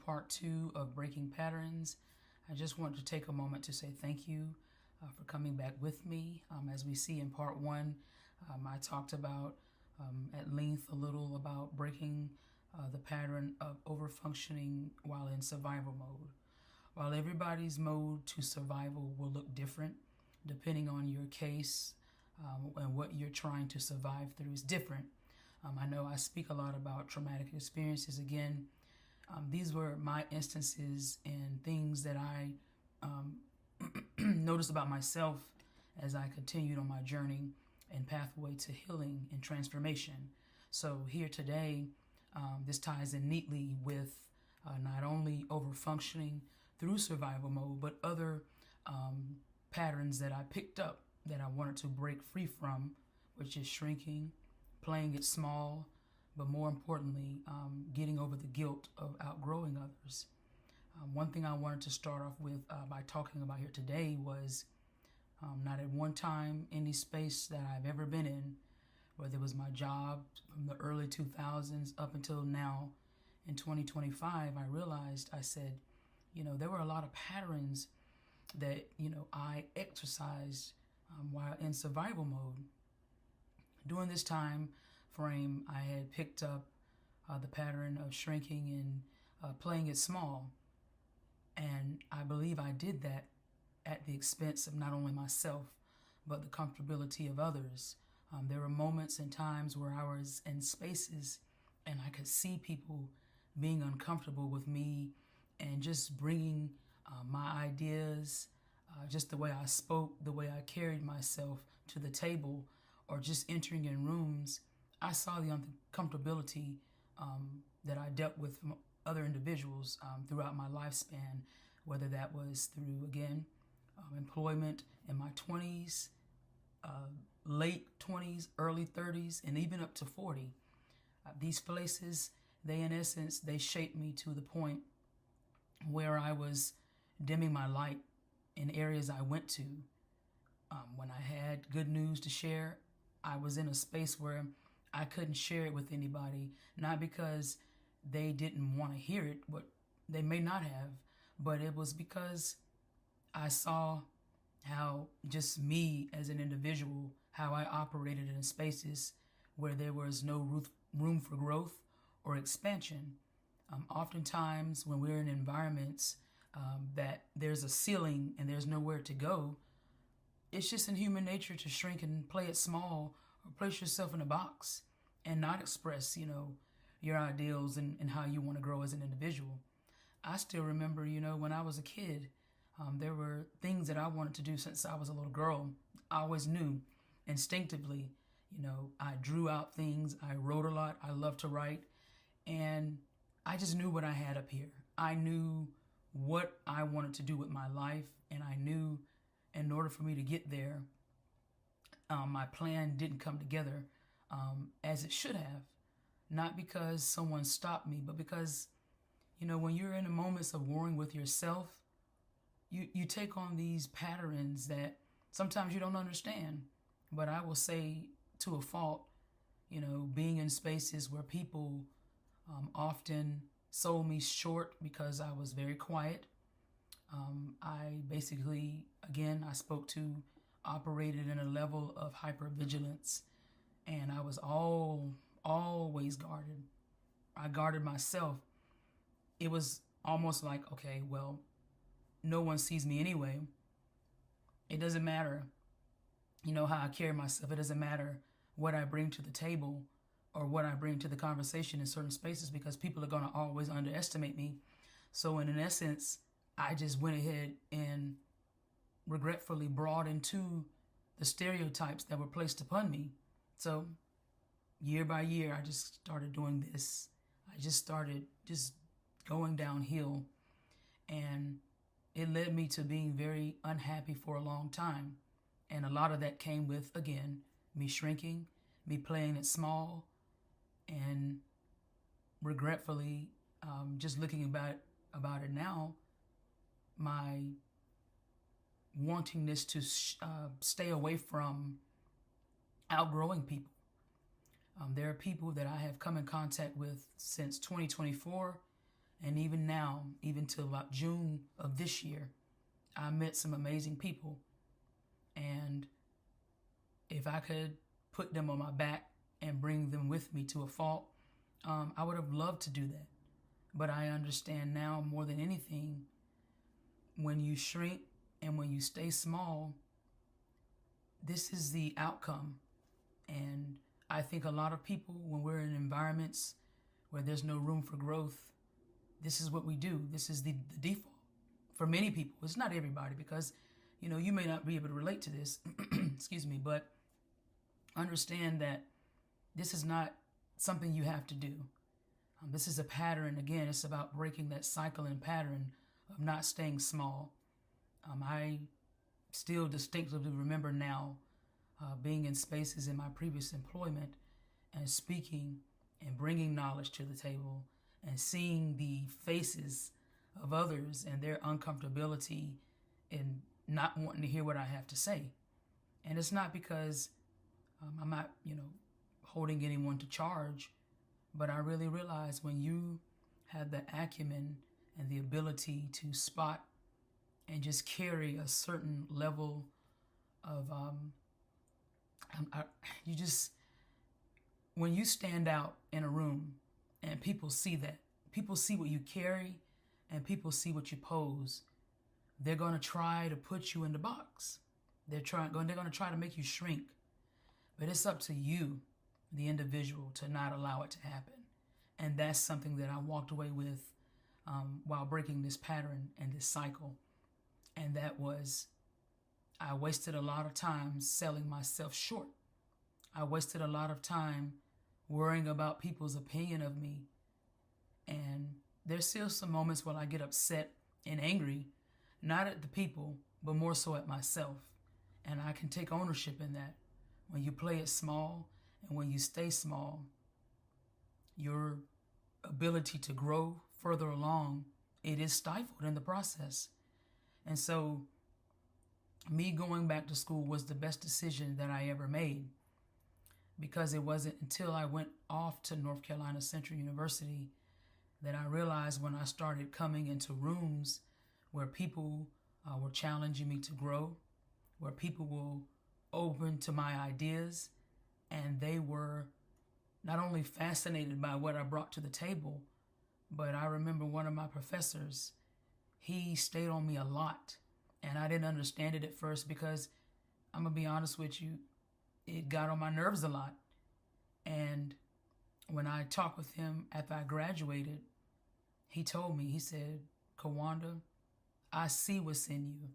part 2 of Breaking Patterns. I just want to take a moment to say thank you for coming back with me. As we see in part 1, I talked about at length a little about breaking the pattern of overfunctioning while in survival mode. While everybody's mode to survival will look different depending on your case and what you're trying to survive through is different. I know I speak a lot about traumatic experiences. Again, these were my instances and things that I noticed about myself as I continued on my journey and pathway to healing and transformation. So here today, this ties in neatly with not only overfunctioning through survival mode, but other patterns that I picked up that I wanted to break free from, which is shrinking, playing it small, but more importantly, getting over the guilt of outgrowing others. One thing I wanted to start off with by talking about here today was not at one time any space that I've ever been in, whether it was my job from the early 2000s up until now in 2025, I realized, I said, there were a lot of patterns that, I exercised while in survival mode. During this time frame, I had picked up the pattern of shrinking and playing it small. And I believe I did that at the expense of not only myself, but the comfortability of others. There were moments and times where I was in spaces and I could see people being uncomfortable with me and just bringing my ideas, just the way I spoke, the way I carried myself to the table, or just entering in rooms. I saw the uncomfortability that I dealt with from other individuals throughout my lifespan, whether that was through, again, employment in my 20s, late 20s, early 30s, and even up to 40. These places, in essence, they shaped me to the point where I was dimming my light in areas I went to. When I had good news to share, I was in a space where I couldn't share it with anybody, not because they didn't want to hear it, but they may not have, but it was because I saw how just me as an individual, how I operated in spaces where there was no room for growth or expansion. Oftentimes when we're in environments that there's a ceiling and there's nowhere to go, it's just in human nature to shrink and play it small or place yourself in a box and not express, your ideals and how you want to grow as an individual. I still remember, when I was a kid, there were things that I wanted to do since I was a little girl. I always knew instinctively, I drew out things. I wrote a lot. I love to write. And I just knew what I had up here. I knew what I wanted to do with my life. And I knew in order for me to get there, my plan didn't come together as it should have. Not because someone stopped me, but because, when you're in the moments of warring with yourself, you take on these patterns that sometimes you don't understand. But I will say to a fault, being in spaces where people often sold me short because I was very quiet. I basically, again, I spoke to, operated in a level of hypervigilance, and I was always guarded. I guarded myself. It was almost like, okay, well, no one sees me anyway. It doesn't matter, how I carry myself. It doesn't matter what I bring to the table or what I bring to the conversation in certain spaces because people are going to always underestimate me. So in essence, I just went ahead and regretfully brought into the stereotypes that were placed upon me. So year by year, I just started doing this. I just started just going downhill, and it led me to being very unhappy for a long time. And a lot of that came with, again, me shrinking, me playing it small, and regretfully, just looking about it now, my wantingness to stay away from outgrowing people. There are people that I have come in contact with since 2024 And even now, even till about June of this year, I met some amazing people. And if I could put them on my back and bring them with me to a fault, I would have loved to do that. But I understand now more than anything, when you shrink and when you stay small, this is the outcome. And I think a lot of people, when we're in environments where there's no room for growth, this is what we do. This is the default for many people. It's not everybody, because, you may not be able to relate to this, excuse me, but understand that this is not something you have to do. This is a pattern. Again, it's about breaking that cycle and pattern of not staying small. I still distinctly remember now being in spaces in my previous employment and speaking and bringing knowledge to the table and seeing the faces of others and their uncomfortability in not wanting to hear what I have to say. And it's not because I'm not, holding anyone to charge, but I really realize when you have the acumen and the ability to spot and just carry a certain level of, when you stand out in a room and people see that, people see what you carry and people see what you pose, they're going to try to put you in the box. They're going to try to make you shrink. But it's up to you, the individual, to not allow it to happen. And that's something that I walked away with while breaking this pattern and this cycle. And that was, I wasted a lot of time selling myself short. I wasted a lot of time worrying about people's opinion of me. And there's still some moments when I get upset and angry, not at the people, but more so at myself. And I can take ownership in that. When you play it small and when you stay small, your ability to grow further along, it is stifled in the process. And so me going back to school was the best decision that I ever made, because it wasn't until I went off to North Carolina Central University that I realized, when I started coming into rooms where people were challenging me to grow, where people were open to my ideas, and they were not only fascinated by what I brought to the table, but I remember one of my professors, he stayed on me a lot, and I didn't understand it at first, because I'm gonna be honest with you, it got on my nerves a lot. And when I talked with him after I graduated, he told me, he said, "Kawanda, I see what's in you,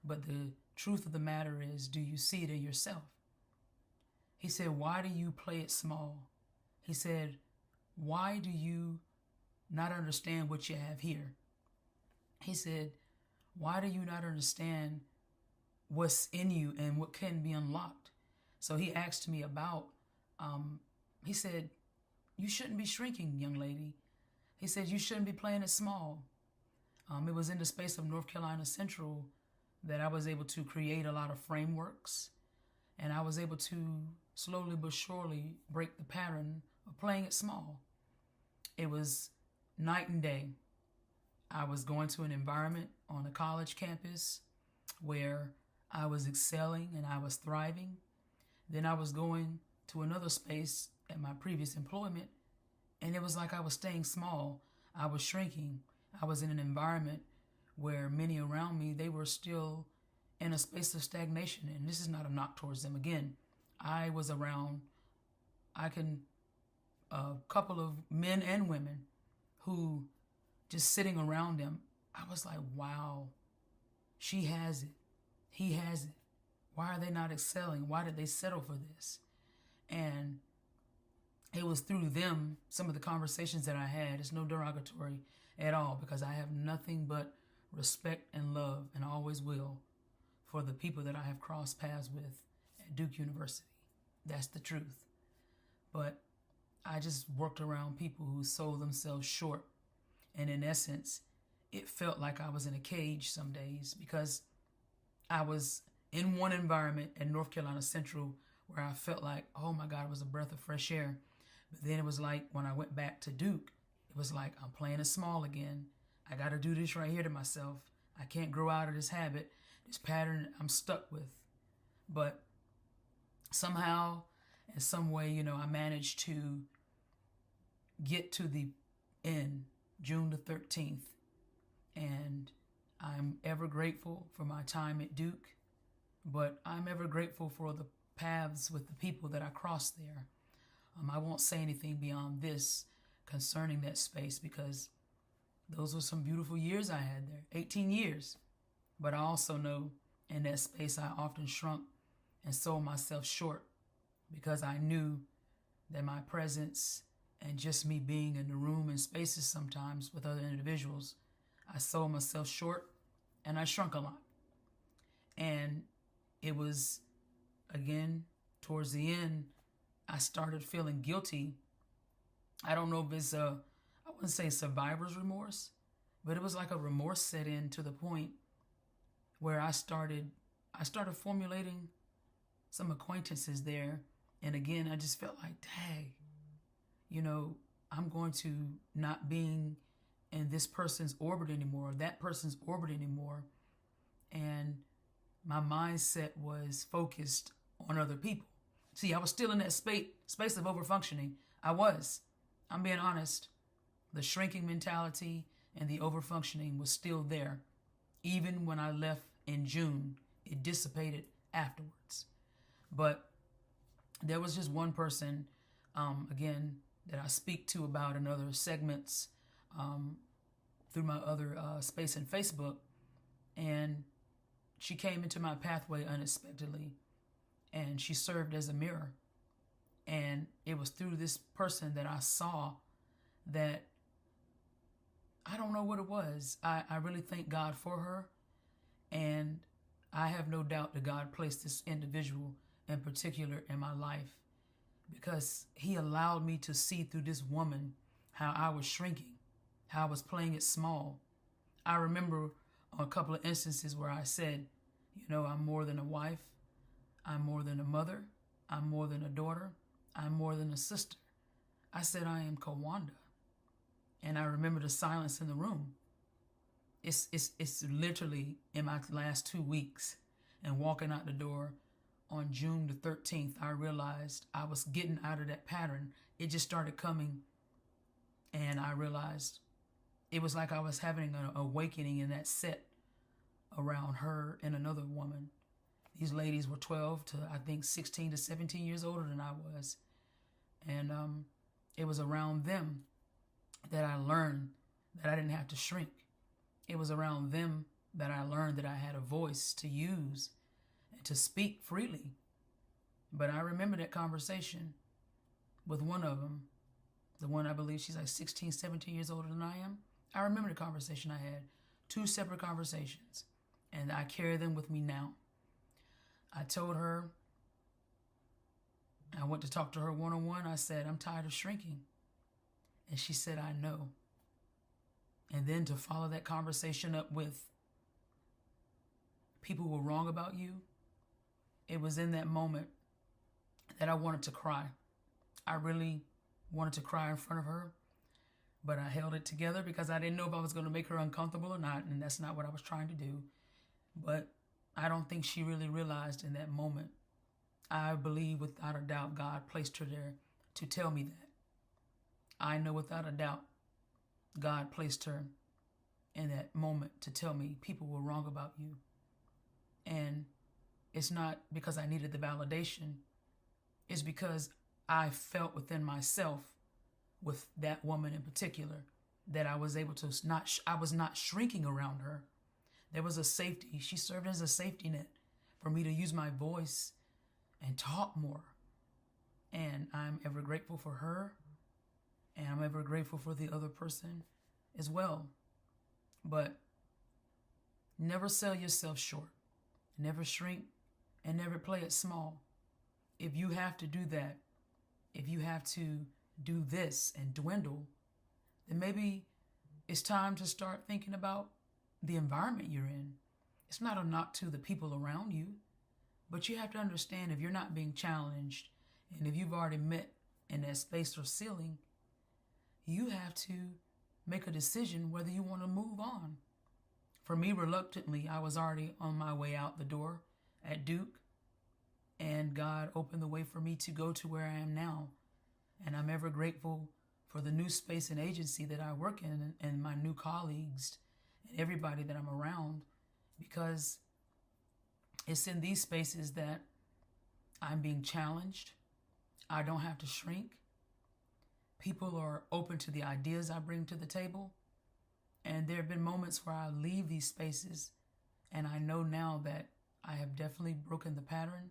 but the truth of the matter is, do you see it in yourself?" He said, "Why do you play it small?" He said, "Why do you not understand what you have here?" He said, "Why do you not understand what's in you and what can be unlocked?" So he asked me about, he said, "You shouldn't be shrinking, young lady." He said, "You shouldn't be playing it small." It was in the space of North Carolina Central that I was able to create a lot of frameworks, and I was able to slowly but surely break the pattern of playing it small. It was night and day. I was going to an environment on a college campus where I was excelling and I was thriving. Then I was going to another space at my previous employment, and it was like I was staying small. I was shrinking. I was in an environment where many around me, they were still in a space of stagnation. And this is not a knock towards them. Again, I was around, a couple of men and women who, just sitting around them, I was like, wow, she has it. He has it. Why are they not excelling? Why did they settle for this? And it was through them, some of the conversations that I had, it's no derogatory at all, because I have nothing but respect and love, and always will, for the people that I have crossed paths with at Duke University. That's the truth. But I just worked around people who sold themselves short. And in essence, it felt like I was in a cage some days, because I was in one environment at North Carolina Central where I felt like, oh my God, it was a breath of fresh air. But then it was like when I went back to Duke, It was like, I'm playing it small again. I got to do this right here to myself. I can't grow out of this habit, this pattern I'm stuck with. But somehow, in some way, I managed to get to the end, June the 13th. And I'm ever grateful for my time at Duke, but I'm ever grateful for the paths with the people that I crossed there. I won't say anything beyond this concerning that space because those were some beautiful years I had there, 18 years. But I also know in that space I often shrunk and sold myself short because I knew that my presence and just me being in the room and spaces sometimes with other individuals, I sold myself short and I shrunk a lot. And it was, again, towards the end, I started feeling guilty. I don't know if it's I wouldn't say survivor's remorse, but it was like a remorse set in to the point where I started formulating some acquaintances there. And again, I just felt like, dang, I'm going to not being in this person's orbit anymore, that person's orbit anymore. And my mindset was focused on other people. See, I was still in that space of overfunctioning. I'm being honest. The shrinking mentality and the overfunctioning was still there. Even when I left in June, it dissipated afterwards. But there was just one person, again, that I speak to about in other segments through my other space in Facebook. And she came into my pathway unexpectedly, and she served as a mirror. And it was through this person that I saw that I don't know what it was. I really thank God for her. And I have no doubt that God placed this individual in particular in my life because he allowed me to see through this woman how I was shrinking, how I was playing it small. I remember on a couple of instances where I said, I'm more than a wife. I'm more than a mother. I'm more than a daughter. I'm more than a sister. I said I am Kawanda. And I remember the silence in the room. It's literally in my last 2 weeks and walking out the door on June the 13th, I realized I was getting out of that pattern. It just started coming. And I realized it was like I was having an awakening in that set around her and another woman. These ladies were 12 to, I think, 16 to 17 years older than I was. And it was around them that I learned that I didn't have to shrink. It was around them that I learned that I had a voice to use and to speak freely. But I remember that conversation with one of them, the one I believe she's like 16, 17 years older than I am. I remember the conversation I had, 2 separate conversations, and I carry them with me now. I told her, I went to talk to her one-on-one. I said, I'm tired of shrinking. And she said, I know. And then to follow that conversation up with, people were wrong about you. It was in that moment that I wanted to cry. I really wanted to cry in front of her, but I held it together because I didn't know if I was going to make her uncomfortable or not, and that's not what I was trying to do. But I don't think she really realized in that moment. I believe without a doubt God placed her there to tell me that. I know without a doubt God placed her in that moment to tell me people were wrong about you. And it's not because I needed the validation. It's because I felt within myself, with that woman in particular, that I was able to I was not shrinking around her. There was a safety. She served as a safety net for me to use my voice and talk more. And I'm ever grateful for her. And I'm ever grateful for the other person as well. But never sell yourself short. Never shrink and never play it small. If you have to do that, if you have to do this and dwindle, then maybe it's time to start thinking about the environment you're in. It's not a knock to the people around you, but you have to understand if you're not being challenged and if you've already met in that space or ceiling, you have to make a decision whether you want to move on. For me, reluctantly, I was already on my way out the door at Duke, and God opened the way for me to go to where I am now. And I'm ever grateful for the new space and agency that I work in, and my new colleagues and everybody that I'm around, because it's in these spaces that I'm being challenged. I don't have to shrink. People are open to the ideas I bring to the table. And there have been moments where I leave these spaces and I know now that I have definitely broken the pattern.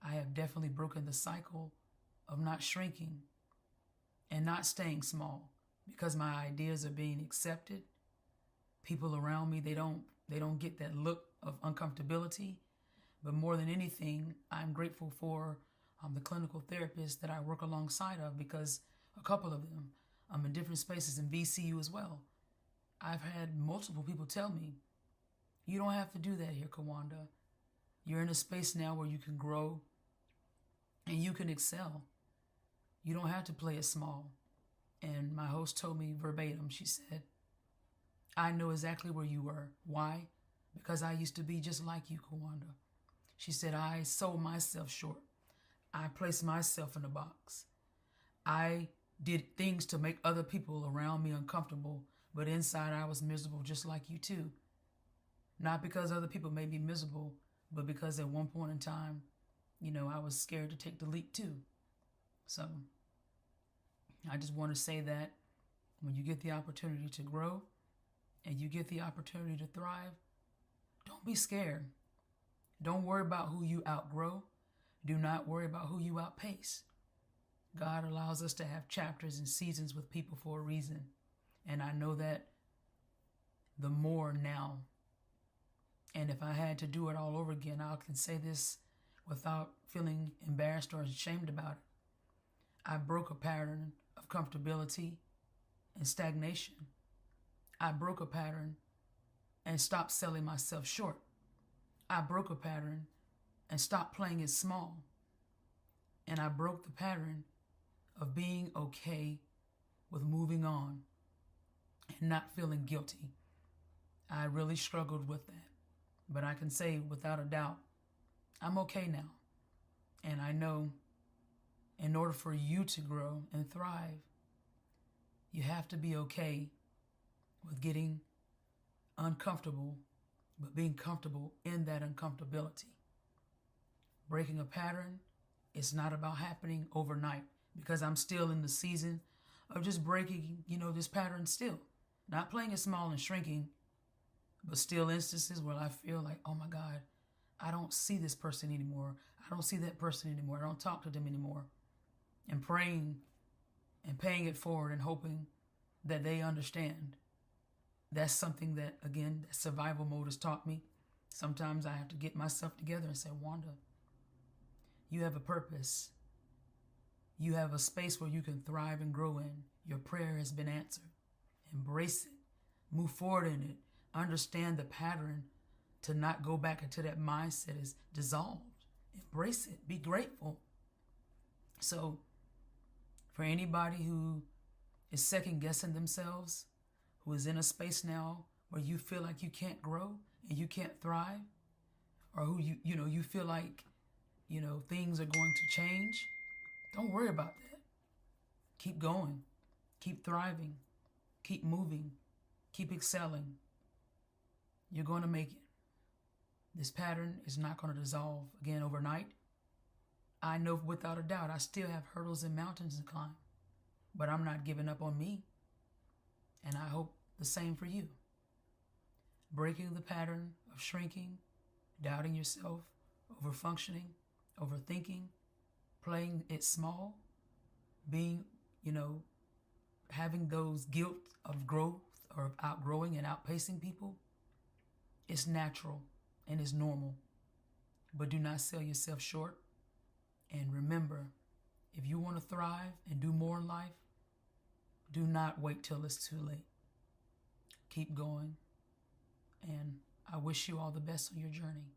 I have definitely broken the cycle of not shrinking and not staying small, because my ideas are being accepted. People around me, they don't get that look of uncomfortability. But more than anything, I'm grateful for the clinical therapists that I work alongside of, because a couple of them, I'm in different spaces in VCU as well. I've had multiple people tell me, you don't have to do that here, Kawanda. You're in a space now where you can grow and you can excel. You don't have to play it small. And my host told me verbatim, she said, I know exactly where you were. Why? Because I used to be just like you, Kawanda. She said, I sold myself short. I placed myself in a box. I did things to make other people around me uncomfortable, but inside I was miserable just like you too. Not because other people made me miserable, but because at one point in time, I was scared to take the leap too. So I just want to say that when you get the opportunity to grow and you get the opportunity to thrive, don't be scared. Don't worry about who you outgrow. Do not worry about who you outpace. God allows us to have chapters and seasons with people for a reason. And I know that the more now. And if I had to do it all over again, I can say this without feeling embarrassed or ashamed about it. I broke a pattern of comfortability and stagnation. I broke a pattern and stopped selling myself short. I broke a pattern and stopped playing it small. And I broke the pattern of being okay with moving on and not feeling guilty. I really struggled with that. But I can say without a doubt, I'm okay now. And I know in order for you to grow and thrive, you have to be okay with getting uncomfortable, but being comfortable in that uncomfortability. Breaking a pattern is not about happening overnight, because I'm still in the season of just breaking, this pattern still. Not playing it small and shrinking, but still instances where I feel like, oh my God, I don't see this person anymore. I don't see that person anymore. I don't talk to them anymore. And praying and paying it forward and hoping that they understand. That's something that, again, that survival mode has taught me. Sometimes I have to get myself together and say, Wanda, you have a purpose. You have a space where you can thrive and grow in. Your prayer has been answered. Embrace it. Move forward in it. Understand the pattern to not go back into that mindset is dissolved. Embrace it. Be grateful. So for anybody who is second guessing themselves, who is in a space now where you feel like you can't grow and you can't thrive, or who you feel like, things are going to change, don't worry about that. Keep going. Keep thriving. Keep moving. Keep excelling. You're going to make it. This pattern is not going to dissolve again overnight. I know without a doubt I still have hurdles and mountains to climb, but I'm not giving up on me. And I hope the same for you. Breaking the pattern of shrinking, doubting yourself, overfunctioning, overthinking, playing it small, being, having those guilt of growth or of outgrowing and outpacing people. It's natural and it's normal. But do not sell yourself short. And remember, if you want to thrive and do more in life, do not wait till it's too late. Keep going. And I wish you all the best on your journey.